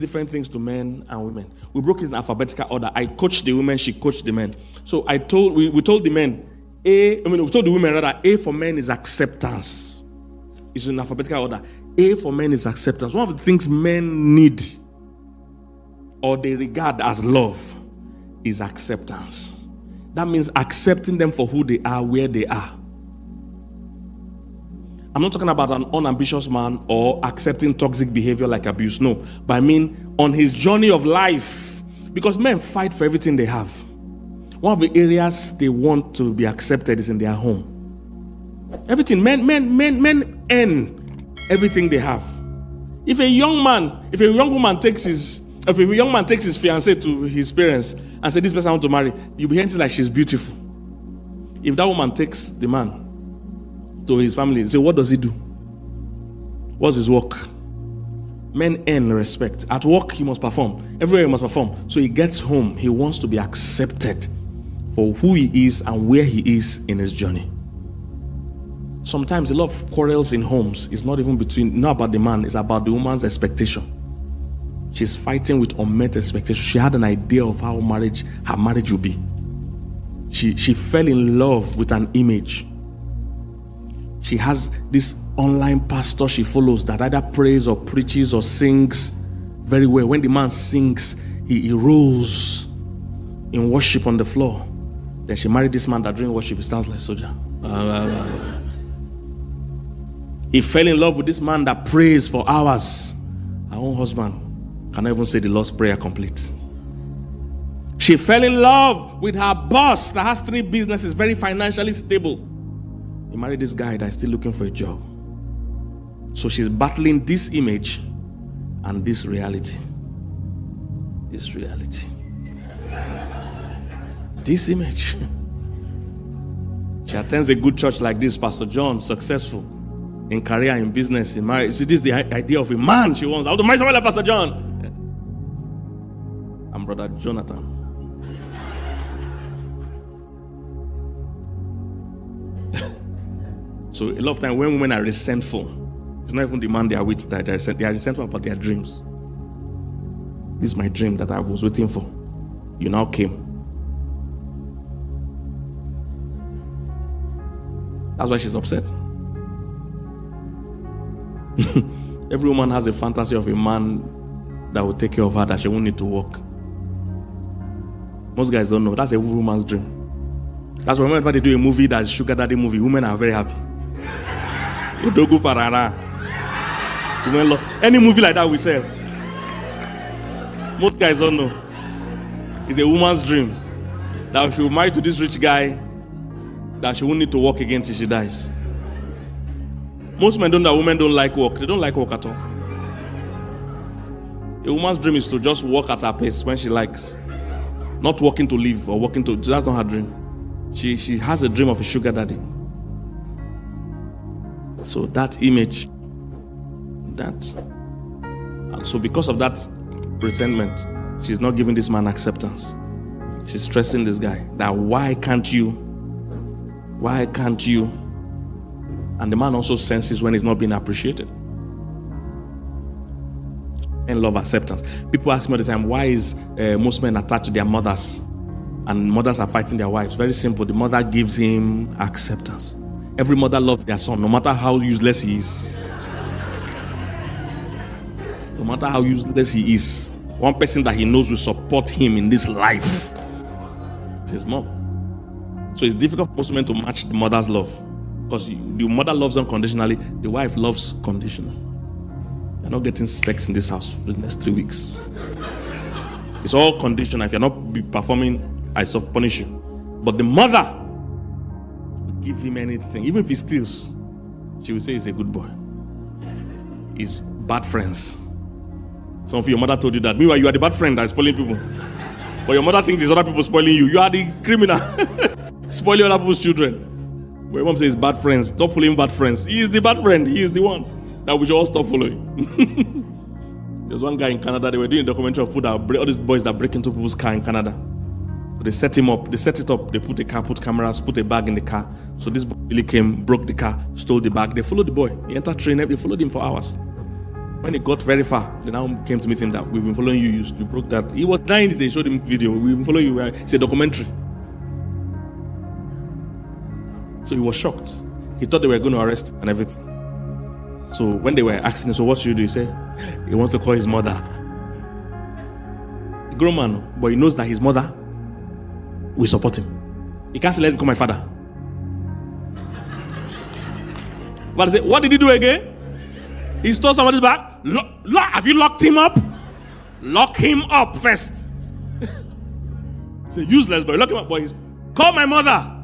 different things to men and women. We broke it in alphabetical order. I coached the women, she coached the men. So we told the men, we told the women rather, A for men is acceptance. It's in alphabetical order. A for men is acceptance. One of the things men need or they regard as love is acceptance. That means accepting them for who they are, where they are. I'm not talking about an unambitious man or accepting toxic behavior like abuse. No. But I mean on his journey of life. Because men fight for everything they have. One of the areas they want to be accepted is in their home. Everything. Men earn everything they have. If a young man takes his fiancée to his parents and say, this person I want to marry, you'll be hearing like she's beautiful. If that woman takes the man to his family, say, what does he do? What's his work? Men earn respect. At work, he must perform. Everywhere he must perform. So he gets home. He wants to be accepted for who he is and where he is in his journey. Sometimes a lot of quarrels in homes is not about the man, it's about the woman's expectation. She's fighting with unmet expectations. She had an idea of how her marriage would be. She fell in love with an image. She has this online pastor she follows that either prays or preaches or sings very well. When the man sings, he rolls in worship on the floor. Then she married this man that during worship he stands like soldier. He fell in love with this man that prays for hours. Her own husband cannot even say the Lord's Prayer complete. She fell in love with her boss that has 3 businesses, very financially stable. He married this guy that is still looking for a job. So she's battling this image and this reality. This reality. This image. She attends a good church like this, Pastor John, successful in career, in business, in marriage. See, this is the idea of a man she wants. I want to marry someone like Pastor John. And Brother Jonathan. So a lot of time when women are resentful, it's not even the man they are with that they are resentful about their dreams. This is my dream that I was waiting for. You now came. That's why she's upset. Every woman has a fantasy of a man that will take care of her, that she won't need to work. Most guys don't know. That's a woman's dream. That's why whenever they do a movie that's sugar daddy movie, women are very happy. Udogu Parara. Any movie like that we sell. Most guys don't know. It's a woman's dream that she will marry to this rich guy, that she won't need to work again till she dies. Most men don't know that women don't like work. They don't like work at all. A woman's dream is to just work at her pace when she likes. Not working to live or working to... That's not her dream. She has a dream of a sugar daddy. So that image, and so because of that resentment, she's not giving this man acceptance. She's stressing this guy that why can't you? And the man also senses when he's not being appreciated. And love acceptance. People ask me all the time, why is most men attached to their mothers and mothers are fighting their wives? Very simple. The mother gives him acceptance. Every mother loves their son, no matter how useless he is. No matter how useless he is, one person that he knows will support him in this life is his mom. So it's difficult for most men to match the mother's love, because the mother loves unconditionally, the wife loves conditional. You're not getting sex in this house for the next 3 weeks. It's all conditional. If you're not performing, I punish you. But the mother give him anything. Even if he steals, she will say he's a good boy. He's bad friends. Some of your mother told you that. Meanwhile, you are the bad friend that is spoiling people. But your mother thinks it's other people spoiling you. You are the criminal. Spoiling other people's children. But your mom says bad friends. Stop following bad friends. He is the bad friend. He is the one that we should all stop following. There's one guy in Canada. They were doing a documentary of all these boys that break into people's car in Canada. They set him up. They set it up. They put cameras, put a bag in the car. So this boy really came, broke the car, stole the bag. They followed the boy. He entered train. They followed him for hours. When he got very far, they now came to meet him that we've been following you. You broke that. He was dying. They showed him video. We've been following you. It's a documentary. So he was shocked. He thought they were going to arrest him and everything. So when they were asking him, so what should you do? He said he wants to call his mother. A grown man, but he knows that his mother will support him. He can't say, let him call my father. But I said, what did he do again? He stole somebody's bag. Have you locked him up? Lock him up first. He's a useless boy. Lock him up, boys. Call my mother.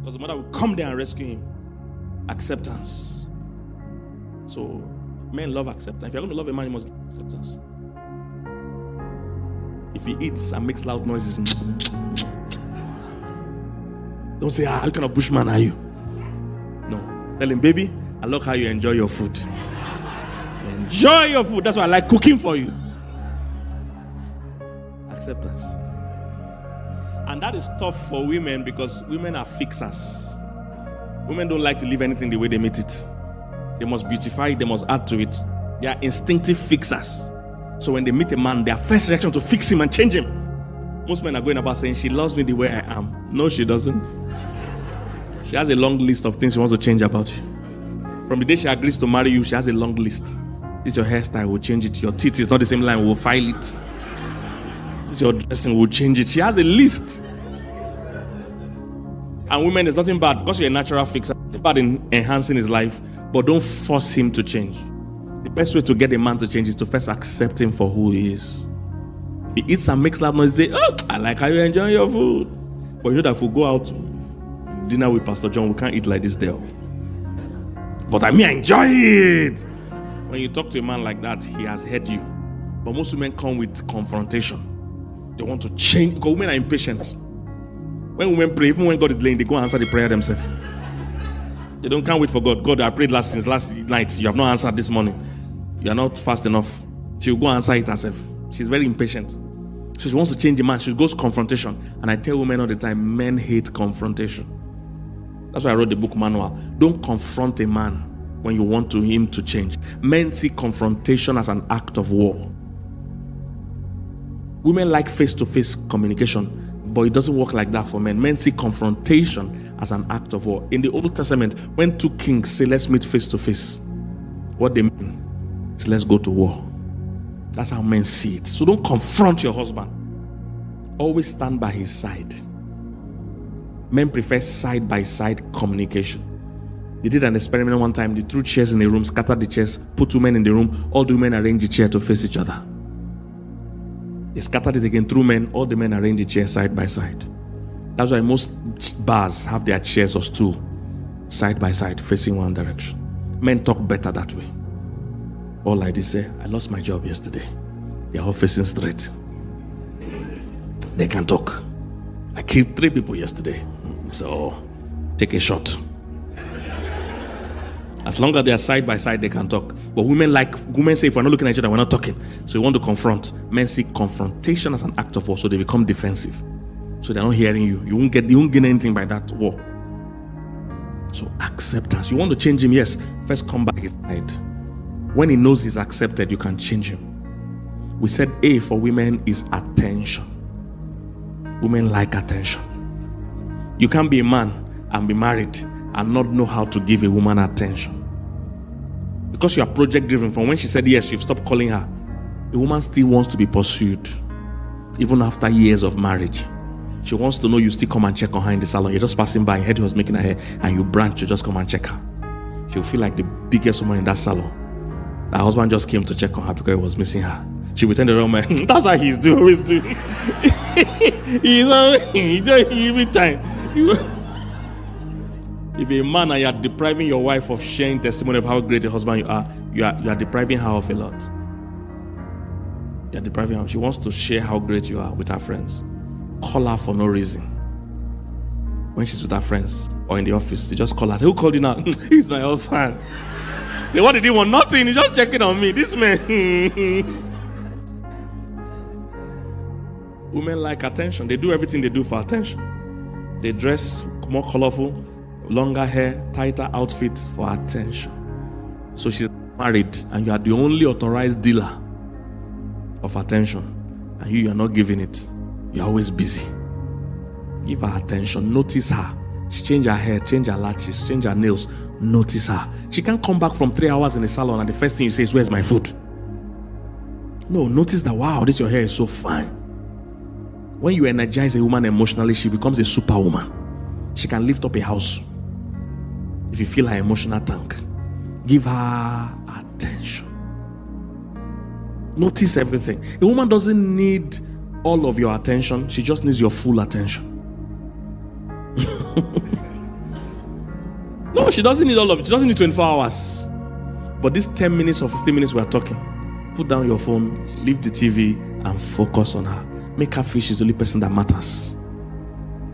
Because the mother will come there and rescue him. Acceptance. So, men love acceptance. If you're going to love a man, you must give acceptance. If he eats and makes loud noises, don't say, what kind of bushman are you? No. Tell him, baby, I love how you enjoy your food. Enjoy your food. That's why I like cooking for you. Acceptance. And that is tough for women because women are fixers. Women don't like to leave anything the way they meet it. They must beautify it. They must add to it. They are instinctive fixers. So when they meet a man, their first reaction to fix him and change him. Most men are going about saying, she loves me the way I am. No, she doesn't. She has a long list of things she wants to change about you. From the day she agrees to marry you, she has a long list. This is your hairstyle, we'll change it. Your teeth is not the same line, we'll file it. This is your dressing, we'll change it. She has a list. And women, there's nothing bad because you're a natural fixer. Nothing bad in enhancing his life, but don't force him to change. The best way to get a man to change is to first accept him for who he is. If he eats and makes loud noise, say, oh, I like how you enjoy your food. But you know that if we go out dinner with Pastor John, we can't eat like this there. But I enjoy it. When you talk to a man like that, he has heard you. But most women come with confrontation. They want to change because women are impatient. When women pray, even when God is laying, they go and answer the prayer themselves. They can't wait for God. God, I prayed since last night. You have not answered this morning. You are not fast enough. She will go answer it herself. She's very impatient. So she wants to change the man. She goes confrontation. And I tell women all the time, men hate confrontation. That's why I wrote the book manual. Don't confront a man when you want him to change. Men see confrontation as an act of war. Women like face-to-face communication, but it doesn't work like that for men. Men see confrontation as an act of war. In the Old Testament, when two kings say, let's meet face-to-face, what they mean is let's go to war. That's how men see it. So don't confront your husband. Always stand by his side. Men prefer side-by-side communication. They did an experiment one time. They threw chairs in a room, scattered the chairs, put two men in the room. All the men arranged the chair to face each other. They scattered it again, threw men. All the men arranged the chair side by side. That's why most bars have their chairs or stool side by side, facing one direction. Men talk better that way. All like this say, I lost my job yesterday. They are all facing straight. They can talk. I killed 3 people yesterday. So take a shot. As long as they are side by side, they can talk. But women say, if we're not looking at each other, we're not talking. So we want to confront. Men see confrontation as an act of war, so they become defensive. So they're not hearing you. You won't gain anything by that war. So acceptance. You want to change him? Yes. First come back his side. When he knows he's accepted, you can change him. We said A for women is attention. Women like attention. You can't be a man and be married and not know how to give a woman attention. Because you are project driven. From when she said yes, you've stopped calling her. A woman still wants to be pursued. Even after years of marriage. She wants to know you still come and check on her in the salon. You're just passing by and heard he was making her hair and you branch, you just come and check her. She'll feel like the biggest woman in that salon. Her husband just came to check on her because he was missing her. She will turn the wrong man. That's how he's always doing. He's every time. If you're a man and you are depriving your wife of sharing testimony of how great a husband you are depriving her of a lot. You are depriving her. She wants to share how great you are with her friends. Call her for no reason. When she's with her friends or in the office, they just call her. Say, who called you now? He's my husband. Say, what did he want? Nothing. He's just checking on me. This man. Women like attention. They do everything they do for attention. They dress more colorful, longer hair, tighter outfit for attention. So she's married and you are the only authorized dealer of attention, and you are not giving it. You're always busy. Give her attention. Notice her. She change her hair, change her lashes, change her nails. Notice her. She can't come back from 3 hours in the salon and the first thing you say is, where's my food? No, notice that, wow, this your hair is so fine. When you energize a woman emotionally, she becomes a superwoman. She can lift up a house. If you feel her emotional tank, give her attention. Notice everything. A woman doesn't need all of your attention. She just needs your full attention. No, she doesn't need all of it. She doesn't need 24 hours. But these 10 minutes or 15 minutes we are talking, put down your phone, leave the TV, and focus on her. Make her feel she's the only person that matters.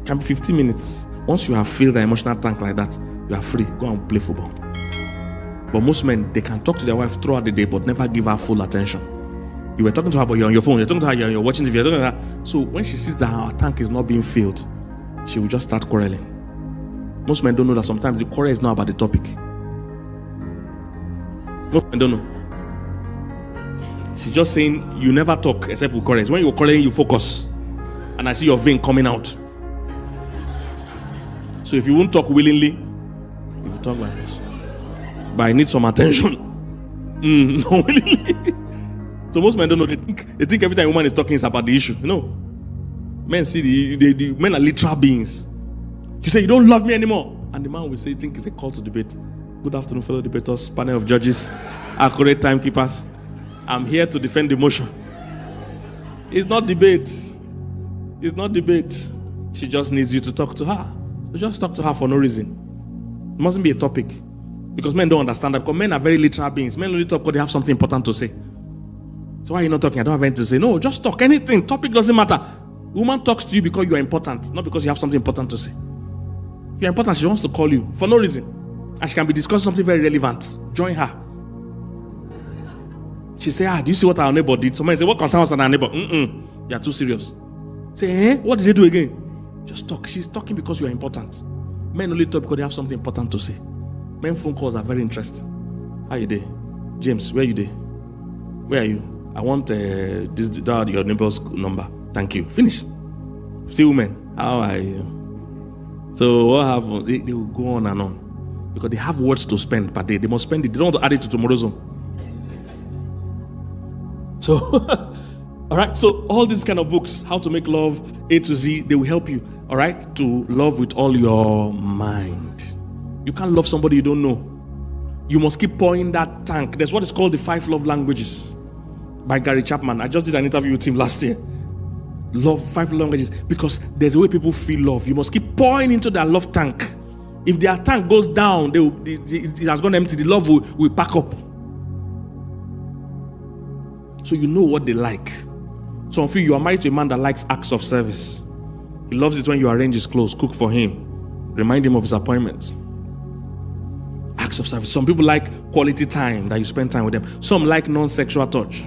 It can be 15 minutes. Once you have filled the emotional tank like that, you are free. Go and play football. But most men, they can talk to their wife throughout the day, but never give her full attention. You were talking to her, but you're on your phone. You're talking to her, you're watching TV. You're talking to her. So when she sees that her tank is not being filled, she will just start quarreling. Most men don't know that sometimes the quarrel is not about the topic. Most men don't know. She's just saying, you never talk except with quarrels. When you're quarreling, you focus. And I see your vein coming out. So if you won't talk willingly, you will talk like this. But I need some attention. Not willingly. So most men don't know. They think every time a woman is talking, it's about the issue. No. Men see, the men are literal beings. You say, you don't love me anymore. And the man will say, think it's a call to debate. Good afternoon, fellow debaters, panel of judges, accurate timekeepers. I'm here to defend the motion. It's not debate. It's not debate. She just needs you to talk to her. So just talk to her for no reason. It mustn't be a topic. Because men don't understand that. Because men are very literal beings. Men only talk because they have something important to say. So why are you not talking? I don't have anything to say. No, just talk. Anything. Topic doesn't matter. Woman talks to you because you are important, not because you have something important to say. If you're important, she wants to call you for no reason. And she can be discussing something very relevant. Join her. She say, do you see what our neighbor did? Somebody say, what concerns our neighbor? You are too serious. Say, what did they do again? Just talk. She's talking because you are important. Men only talk because they have something important to say. Men phone calls are very interesting. How you there? James, where you there? Where are you? I want your neighbor's number. Thank you. Finish. See women. How are you? So what happens? They will go on and on. Because they have words to spend per day. They must spend it. They don't want to add it to tomorrow's own. So, all right. So all these kind of books, How to Make Love, A to Z, they will help you, all right, to love with all your mind. You can't love somebody you don't know. You must keep pouring that tank. There's what is called the 5 love languages by Gary Chapman. I just did an interview with him last year. Love, 5 languages, because there's a way people feel love. You must keep pouring into their love tank. If their tank goes down, it has gone empty. The love will pack up. So you know what they like. Some of you are married to a man that likes acts of service. He loves it when you arrange his clothes, cook for him, remind him of his appointments. Acts of service. Some people like quality time, that you spend time with them. Some like non-sexual touch.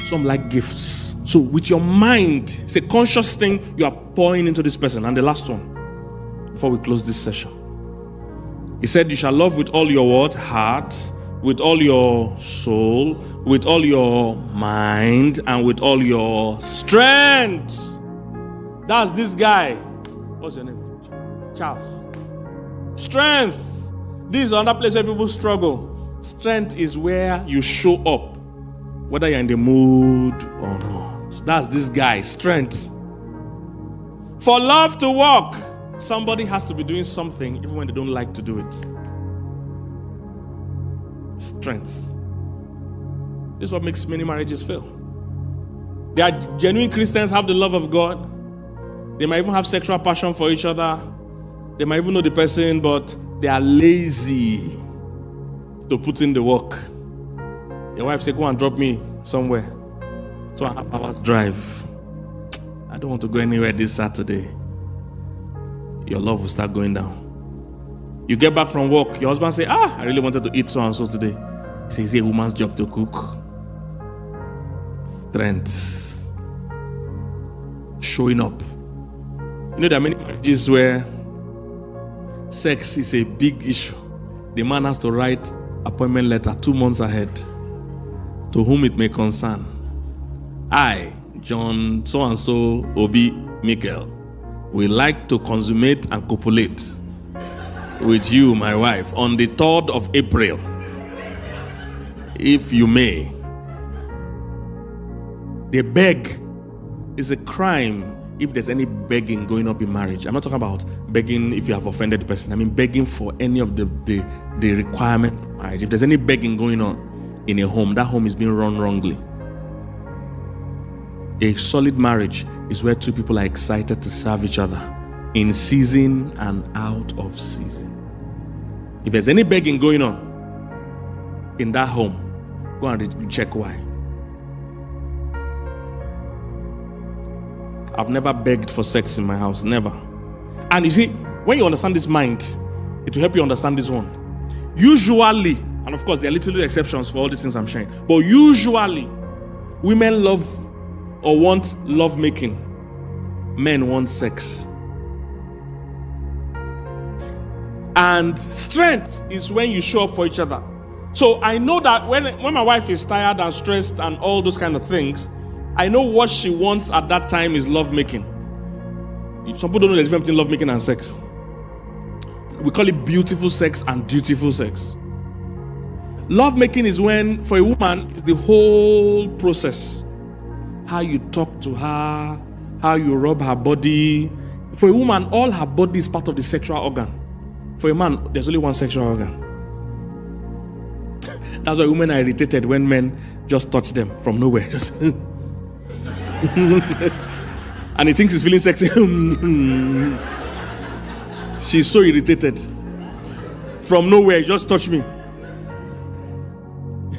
Some like gifts. So with your mind, it's a conscious thing you are pouring into this person. And the last one, before we close this session. He said, you shall love with all your what? Heart, with all your soul, with all your mind, and with all your strength. That's this guy. What's your name? Charles. Strength. This is another place where people struggle. Strength is where you show up, whether you're in the mood or not. That's this guy. Strength. For love to work, somebody has to be doing something even when they don't like to do it. Strength. This is what makes many marriages fail. They are genuine Christians, have the love of God. They might even have sexual passion for each other. They might even know the person, but they are lazy to put in the work. Your wife say, go and drop me somewhere. 2.5 hours drive. I don't want to go anywhere this Saturday. Your love will start going down. You get back from work, your husband say, I really wanted to eat so and so today. He says, it's a woman's job to cook. Strength. Showing up. You know, there are many marriages where sex is a big issue. The man has to write appointment letter 2 months ahead. To whom it may concern. I, John so-and-so Obi Michael, we like to consummate and copulate with you, my wife, on the 3rd of April, if you may. They beg. It's a crime if there's any begging going up in marriage. I'm not talking about begging if you have offended the person. I mean begging for any of the requirements of marriage. If there's any begging going on in a home, that home is being run wrongly. A solid marriage is where two people are excited to serve each other in season and out of season. If there's any begging going on in that home, go and check why. I've never begged for sex in my house, never. And you see, when you understand this mind, it will help you understand this one. Usually, and of course there are little exceptions for all these things I'm sharing, but usually, women love or want love making. Men want sex. And strength is when you show up for each other. So I know that when my wife is tired and stressed and all those kind of things, I know what she wants at that time is love making. Some people don't know the difference between love making and sex. We call it beautiful sex and dutiful sex. Love making is when, for a woman, it's the whole process. How you talk to her, how you rub her body. For a woman, all her body is part of the sexual organ. For a man, there's only one sexual organ. That's why women are irritated when men just touch them from nowhere. Just and he thinks he's feeling sexy. She's so irritated. From nowhere, just touch me.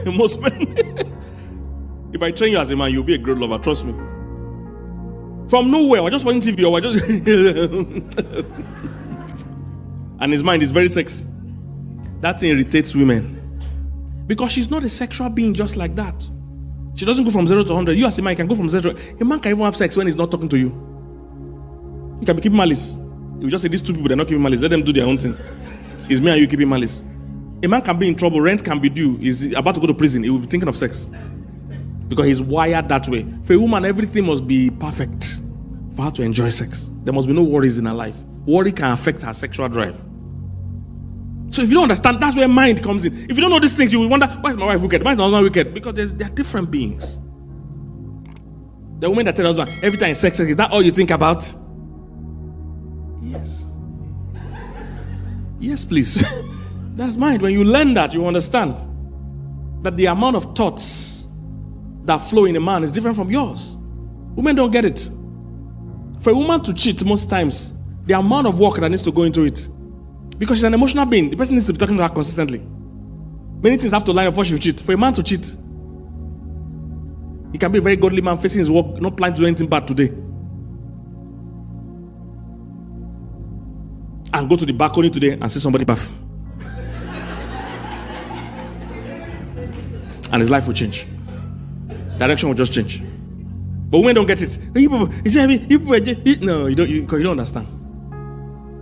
Most men, if I train you as a man, you'll be a great lover, trust me. From nowhere, we're just watching TV, or we're just and his mind is very sexy. That thing irritates women. Because she's not a sexual being just like that. She doesn't go from 0 to 100. You as a man can go from 0 to... A man can even have sex when he's not talking to you. He can be keeping malice. You just say these two people, they're not keeping malice. Let them do their own thing. It's me and you keeping malice. A man can be in trouble. Rent can be due. He's about to go to prison. He will be thinking of sex. Because he's wired that way. For a woman, everything must be perfect for her to enjoy sex. There must be no worries in her life. Worry can affect her sexual drive. So if you don't understand, that's where mind comes in. If you don't know these things, you will wonder, why is my wife wicked? Why is my husband wicked? Because they are different beings. The woman that tells her husband, every time sex, is that all you think about? Yes. Yes, please. That's mind. When you learn that, you understand that the amount of thoughts that flow in a man is different from yours. Women don't get it. For a woman to cheat most times, the amount of work that needs to go into it, because she's an emotional being, the person needs to be talking to her consistently. Many things have to line up before she cheat. For a man to cheat, he can be a very godly man facing his work, not planning to do anything bad today, and go to the balcony today and see somebody bath, and his life will change. Direction will just change. But women don't get it. No, you don't understand.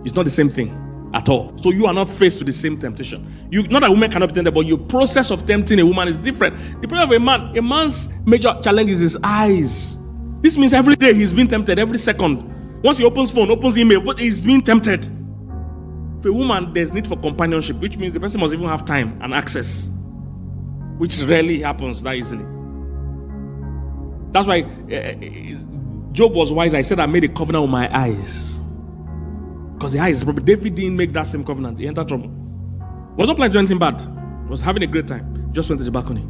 It's not the same thing at all. So you are not faced with the same temptation. Not that women cannot be tempted, but your process of tempting a woman is different. The problem of a man's major challenge is his eyes. This means every day he's being tempted, every second. Once he opens phone, opens email, but he's being tempted. For a woman, there's need for companionship, which means the person must even have time and access, which rarely happens that easily. That's why Job was wise. I said I made a covenant with my eyes. Because the eyes, David didn't make that same covenant. He entered trouble. He was not planning to do anything bad. He was having a great time. Just went to the balcony.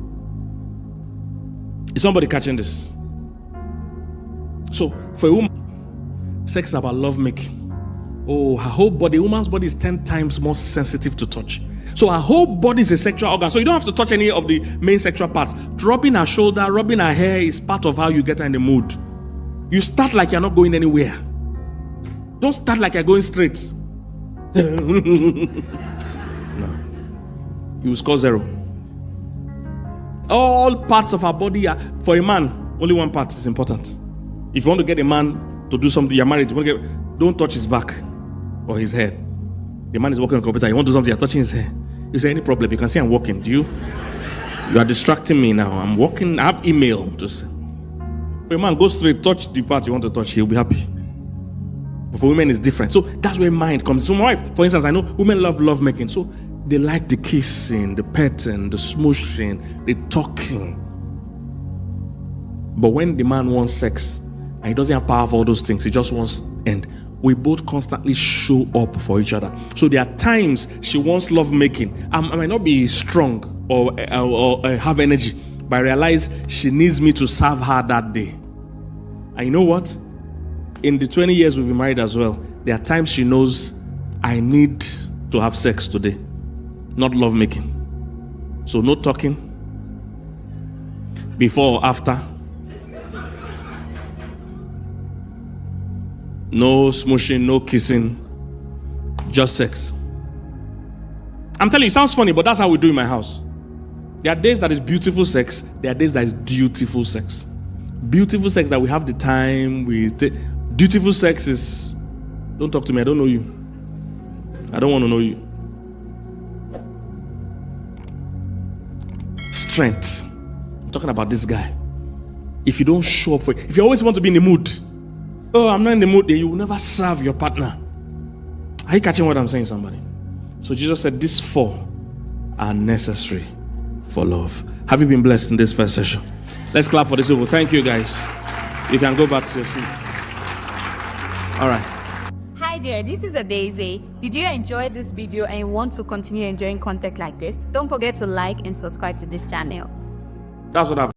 Is somebody catching this? So, for a woman, sex is about love making. Oh, her whole body, a woman's body is 10 times more sensitive to touch. So her whole body is a sexual organ. So you don't have to touch any of the main sexual parts. Rubbing her shoulder, rubbing her hair is part of how you get her in the mood. You start like you're not going anywhere. Don't start like you're going straight. No. You will score 0. All parts of our body are, for a man, only one part is important. If you want to get a man to do something, you're married, don't touch his back or his head. The man is working on the computer, you want to do something, you're touching his hair. Is there any problem? You can see I'm walking. You are distracting me now. I'm walking. I have email. Just if a man go straight, touch the part you want to touch, he'll be happy. But for women, it's different. So that's where mind comes. So my wife, for instance, I know women love making. So they like the kissing, the petting, the smooshing, the talking. But when the man wants sex and he doesn't have power for all those things, he just wants end. We both constantly show up for each other. So there are times she wants love making. I might not be strong or have energy, but I realize she needs me to serve her that day. And you know what? In the 20 years we've been married as well, there are times she knows I need to have sex today, not love making. So no talking before or after. No smooshing, no kissing, just sex. I'm telling you, it sounds funny, but that's how we do in my house. There are days that is beautiful sex. There are days that is dutiful sex. Beautiful sex that we have the time. Dutiful sex is, don't talk to me, I don't know you. I don't want to know you. Strength. I'm talking about this guy. If you don't show up for it, if you always want to be in the mood, oh, I'm not in the mood, then you will never serve your partner. Are you catching what I'm saying, somebody? So Jesus said, these four are necessary for love. Have you been blessed in this first session? Let's clap for this people. Thank you, guys. You can go back to your seat. All right. Hi there, this is Daisy. Did you enjoy this video and you want to continue enjoying content like this? Don't forget to like and subscribe to this channel. That's what I've